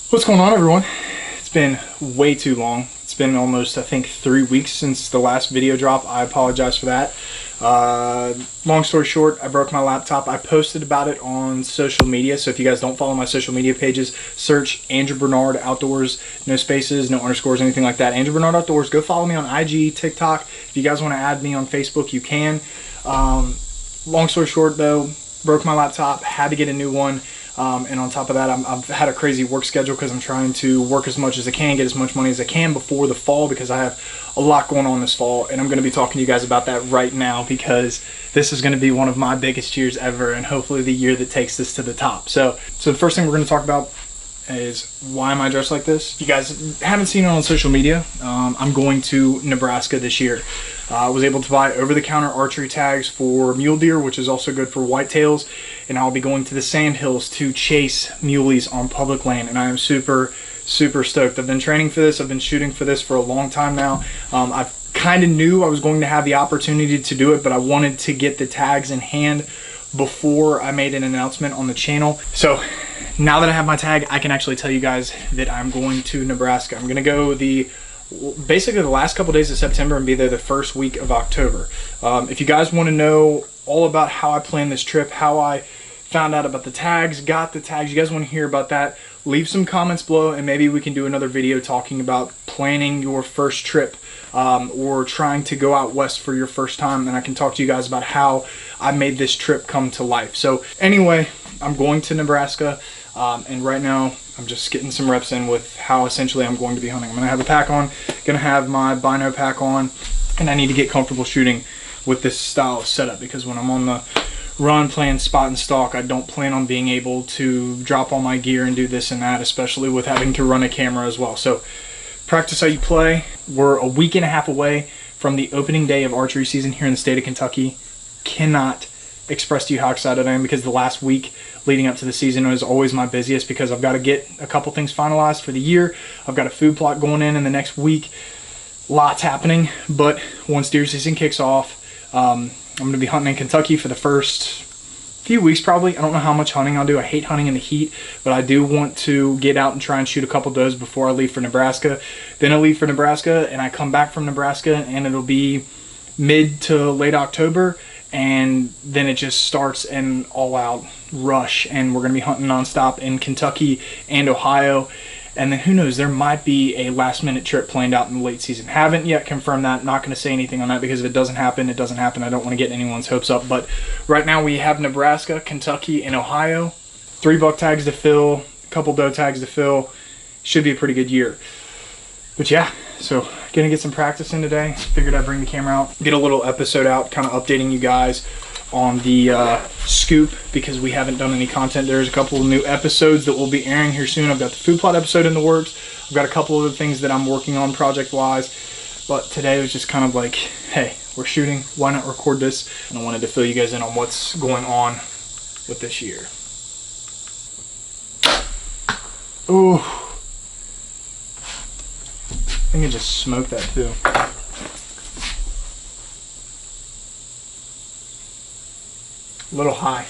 What's going on, everyone? It's been way too long. It's been almost, I think, 3 weeks since the last video drop. I apologize for that. Long story short, I broke my laptop. I posted about it on social media, so if you guys don't follow my social media pages, search Andrew Bernard Outdoors, no spaces, no underscores, anything like that. Andrew Bernard Outdoors. Go follow me on IG, TikTok. If you guys want to add me on Facebook, you can. Long story short, though, broke my laptop, had to get a new one. And on top of that, I've had a crazy work schedule because I'm trying to work as much as I can, get as much money as I can before the fall, because I have a lot going on this fall, and I'm going to be talking to you guys about that right now because this is going to be one of my biggest years ever, and hopefully the year that takes this to the top. So the first thing we're going to talk about is why am I dressed like this? If you guys haven't seen it on social media, I'm going to Nebraska this year. I was able to buy over-the-counter archery tags for mule deer, which is also good for whitetails, and I'll be going to the sandhills to chase muleys on public land, and I am super stoked. I've been training for this. I've been shooting for this for a long time now. I kind of knew I was going to have the opportunity to do it, but I wanted to get the tags in hand before I made an announcement on the channel. So now that I have my tag, I can actually tell you guys that I'm going to Nebraska. I'm going to go basically the last couple days of September and be there the first week of October. If you guys want to know all about how I planned this trip, how I found out about the tags, got the tags, you guys want to hear about that, leave some comments below, and maybe we can do another video talking about planning your first trip or trying to go out west for your first time, and I can talk to you guys about how I made this trip come to life. So anyway, I'm going to Nebraska, and right now I'm just getting some reps in with how essentially I'm going to be hunting. I'm going to have a pack on, going to have my bino pack on, and I need to get comfortable shooting with this style of setup because when I'm on the run playing spot and stalk, I don't plan on being able to drop all my gear and do this and that, especially with having to run a camera as well. So practice how you play. We're a week and a half away from the opening day of archery season here in the state of Kentucky. Cannot express to you how excited I am because the last week leading up to the season is always my busiest because I've got to get a couple things finalized for the year. I've got a food plot going in the next week. Lots happening, but once deer season kicks off, I'm going to be hunting in Kentucky for the first few weeks probably. I don't know how much hunting I'll do. I hate hunting in the heat, but I do want to get out and try and shoot a couple does before I leave for Nebraska. Then I leave for Nebraska and I come back from Nebraska and it'll be mid to late October, and then it just starts an all-out rush, and we're going to be hunting nonstop in Kentucky and Ohio. And then who knows, there might be a last-minute trip planned out in the late season. Haven't yet confirmed that. Not going to say anything on that because if it doesn't happen, it doesn't happen. I don't want to get anyone's hopes up. But right now we have Nebraska, Kentucky, and Ohio. 3 buck tags to fill, a couple doe tags to fill. Should be a pretty good year. But yeah, so gonna get some practice in today. Figured I'd bring the camera out, get a little episode out, kind of updating you guys on the scoop because we haven't done any content. There's a couple of new episodes that will be airing here soon. I've got the food plot episode in the works. I've got a couple of things that I'm working on project wise, but today was just kind of like, hey, we're shooting, why not record this? And I wanted to fill you guys in on what's going on with this year. Ooh, I think I just smoked that too. A little high.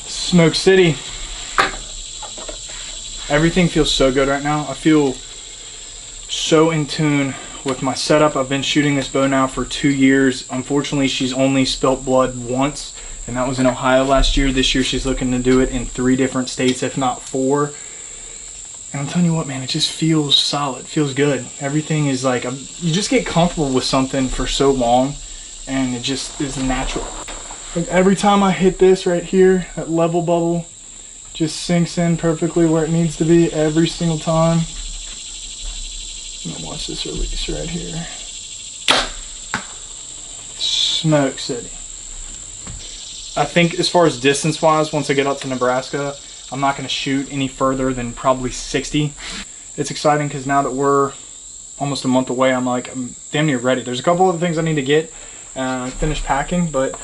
Smoke City. Everything feels so good right now. I feel so in tune with my setup. I've been shooting this bow now for 2 years. Unfortunately, she's only spilt blood once, and that was in Ohio last year. This year she's looking to do it in 3 different states, if not 4. And I'm telling you what, man, it just feels solid, feels good. Everything is like, you just get comfortable with something for so long, and it just is natural. Like every time I hit this right here, that level bubble just sinks in perfectly where it needs to be every single time. I'm gonna watch this release right here. Smoke City. I think as far as distance wise, once I get up to Nebraska, I'm not going to shoot any further than probably 60. It's exciting because now that we're almost a month away, I'm damn near ready. There's a couple other things I need to get finished packing, but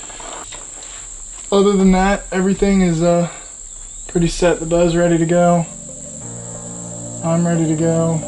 other than that, everything is pretty set. The bow's ready to go. I'm ready to go.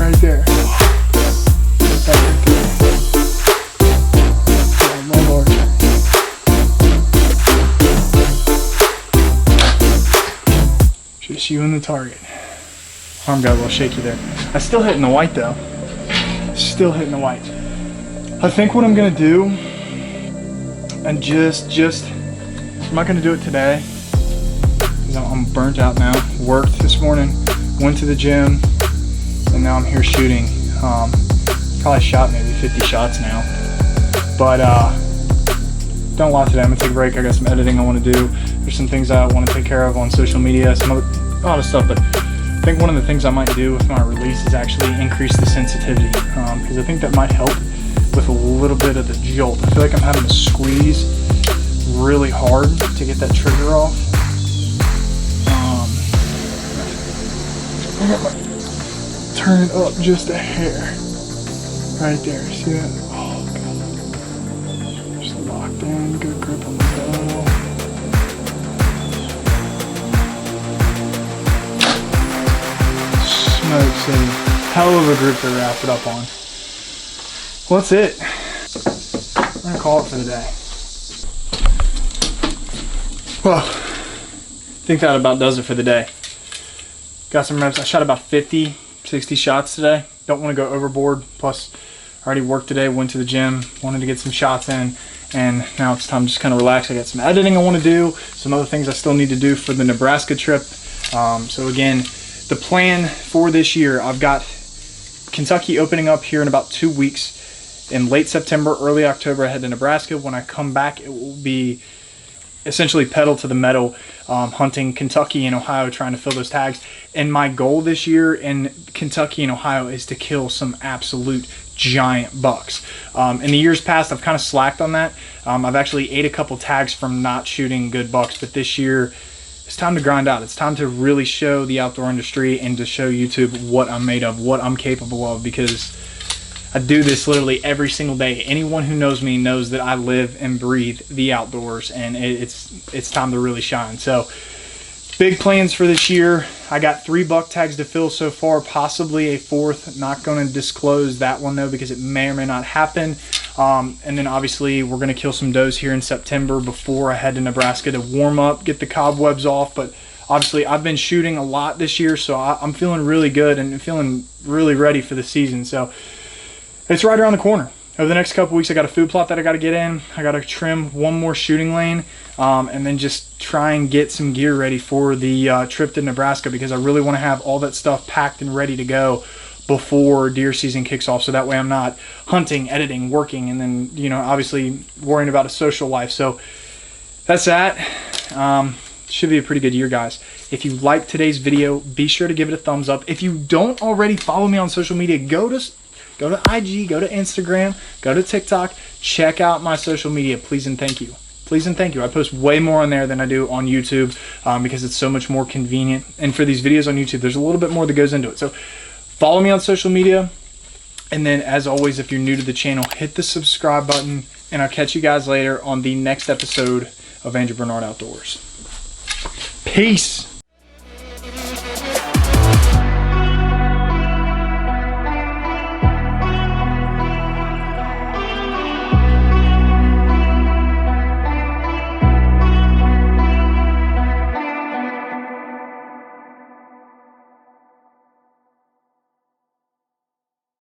right there. Just you and the target. Arm got a little shaky there. I still hitting the white though. Still hitting the white. I think what I'm gonna do, and I'm not gonna do it today, because I'm burnt out now. Worked this morning, went to the gym, and now I'm here shooting. Probably shot maybe 50 shots now. But done a lot today. I'm gonna take a break. I got some editing I want to do. There's some things I want to take care of on social media, a lot of stuff. But I think one of the things I might do with my release is actually increase the sensitivity, because I think that might help with a little bit of the jolt. I feel like I'm having to squeeze really hard to get that trigger off. I got my turn it up just a hair right there. See that? Oh god, just locked in, good grip on the bow. Smoke city, hell of a group to wrap it up on. Well, that's it. I'm gonna call it for the day. Well, I think that about does it for the day. Got some reps. I shot about 50, 60 shots today. Don't want to go overboard. Plus, I already worked today, went to the gym, wanted to get some shots in, and now it's time to just kind of relax. I got some editing I want to do, some other things I still need to do for the Nebraska trip. So again, the plan for this year, I've got Kentucky opening up here in about 2 weeks. In late September, early October, I head to Nebraska. When I come back, it will be essentially pedal to the metal, hunting Kentucky and Ohio, trying to fill those tags. And my goal this year in Kentucky and Ohio is to kill some absolute giant bucks. In the years past, I've kind of slacked on that. I've actually ate a couple tags from not shooting good bucks, but this year it's time to grind out. It's time to really show the outdoor industry and to show YouTube what I'm made of, what I'm capable of, because I do this literally every single day. Anyone who knows me knows that I live and breathe the outdoors, and it's time to really shine. So big plans for this year. I got 3 buck tags to fill so far, possibly a 4th. Not going to disclose that one though, because it may or may not happen. And then obviously we're going to kill some does here in September before I head to Nebraska to warm up, get the cobwebs off. But obviously I've been shooting a lot this year, so I'm feeling really good and feeling really ready for the season. So it's right around the corner. Over the next couple weeks, I got a food plot that I got to get in. I got to trim one more shooting lane, and then just try and get some gear ready for the trip to Nebraska, because I really want to have all that stuff packed and ready to go before deer season kicks off. So that way I'm not hunting, editing, working, and then, you know, obviously worrying about a social life. So that's that. Should be a pretty good year, guys. If you like today's video, be sure to give it a thumbs up. If you don't already follow me on social media, go to IG, go to Instagram, go to TikTok, check out my social media, please and thank you. Please and thank you. I post way more on there than I do on YouTube, because it's so much more convenient. And for these videos on YouTube, there's a little bit more that goes into it. So follow me on social media. And then as always, if you're new to the channel, hit the subscribe button, and I'll catch you guys later on the next episode of Andrew Bernard Outdoors. Peace.